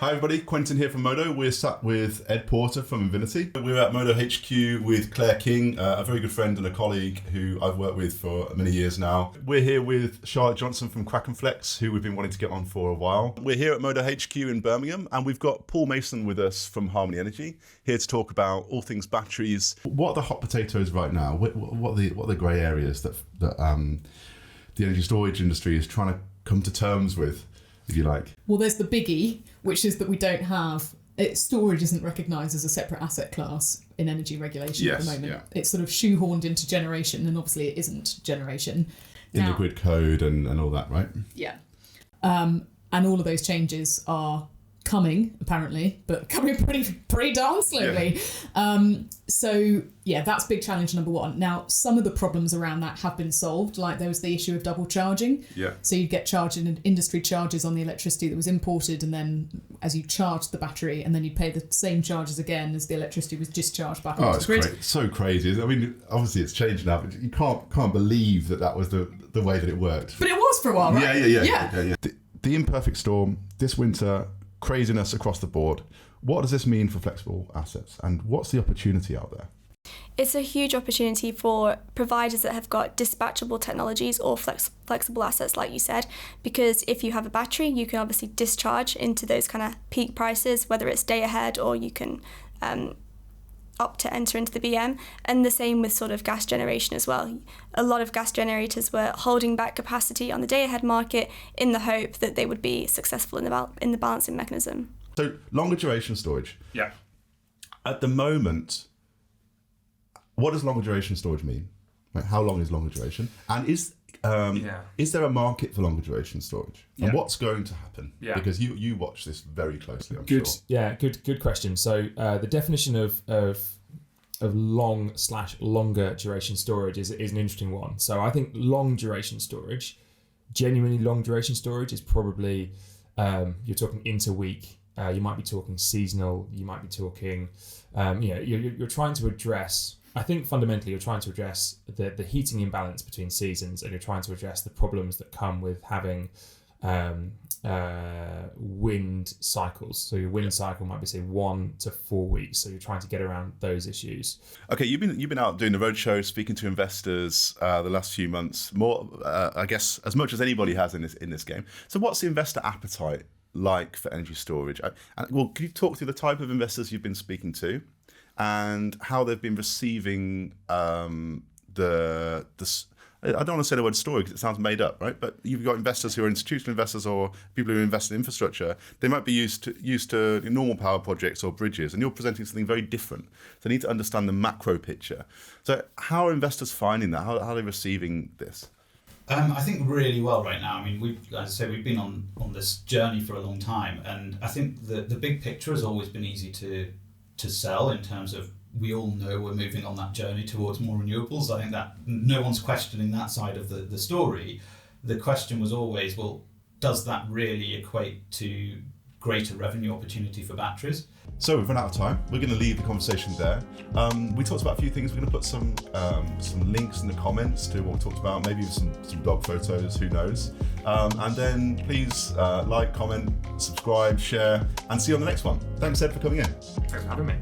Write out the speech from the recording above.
Hi everybody, Quentin here from Modo. We're sat with Ed Porter from Infinity. We're at Modo HQ with Claire King, a very good friend and a colleague who I've worked with for many years now. We're here with Charlotte Johnson from Krakenflex, who we've been wanting to get on for a while. We're here at Modo HQ in Birmingham, and we've got Paul Mason with us from Harmony Energy, here to talk about all things batteries. What are the hot potatoes right now? What are the grey areas that the energy storage industry is trying to come to terms with, if you like? Well, there's the biggie, which is that we don't have storage isn't recognised as a separate asset class in energy regulation at the moment. Yeah. It's sort of shoehorned into generation, and obviously it isn't generation. In the grid code and all that, right? Yeah. And all of those changes are coming, apparently, but coming pretty darn slowly. Yeah. That's big challenge number one. Now, some of the problems around that have been solved, like there was the issue of double charging. Yeah. So you'd get charged in industry charges on the electricity that was imported, and then as you charged the battery, and then you'd pay the same charges again as the electricity was discharged back into the grid. It's so crazy. I mean, obviously it's changed now, but you can't believe that was the way that it worked. But it was for a while, right? Yeah. The imperfect storm this winter, craziness across the board. What does this mean for flexible assets, and what's the opportunity out there? It's a huge opportunity for providers that have got dispatchable technologies or flexible assets, like you said, because if you have a battery, you can obviously discharge into those kind of peak prices, whether it's day ahead or you can opt to enter into the BM. And the same with sort of gas generation as well. A lot of gas generators were holding back capacity on the day ahead market in the hope that they would be successful in the balancing mechanism. So longer duration storage. Yeah. At the moment, what does longer duration storage mean? Like, how long is longer duration? And is there a market for longer duration storage? And what's going to happen? Yeah. Because you watch this very closely, I'm sure. Yeah, good question. So the definition of long/longer duration storage is an interesting one. So I think long duration storage, genuinely long duration storage, is probably you're talking interweek. You might be talking seasonal. You might be talking. You're trying to address. I think fundamentally you're trying to address the heating imbalance between seasons, and you're trying to address the problems that come with having wind cycles. So your wind cycle might be, say, 1 to 4 weeks. So you're trying to get around those issues. Okay, you've been out doing the roadshow, speaking to investors the last few months, more I guess as much as anybody has in this game. So what's the investor appetite like for energy storage? Well, can you talk through the type of investors you've been speaking to, and how they've been receiving I don't want to say the word story because it sounds made up, right? But you've got investors who are institutional investors or people who invest in infrastructure. They might be used to normal power projects or bridges, and you're presenting something very different. So they need to understand the macro picture. So how are investors finding that? How are they receiving this? I think really well right now. I mean, we've been on this journey for a long time, and I think the big picture has always been easy to sell in terms of we all know we're moving on that journey towards more renewables. I think that no one's questioning that side of the story. The question was always, well, does that really equate to greater revenue opportunity for batteries? So we've run out of time. We're going to leave the conversation there. We talked about a few things. We're going to put some links in the comments to what we talked about, maybe some dog photos, who knows. And then please like, comment, subscribe, share, and see you on the next one. Thanks, Ed, for coming in. Thanks for having me.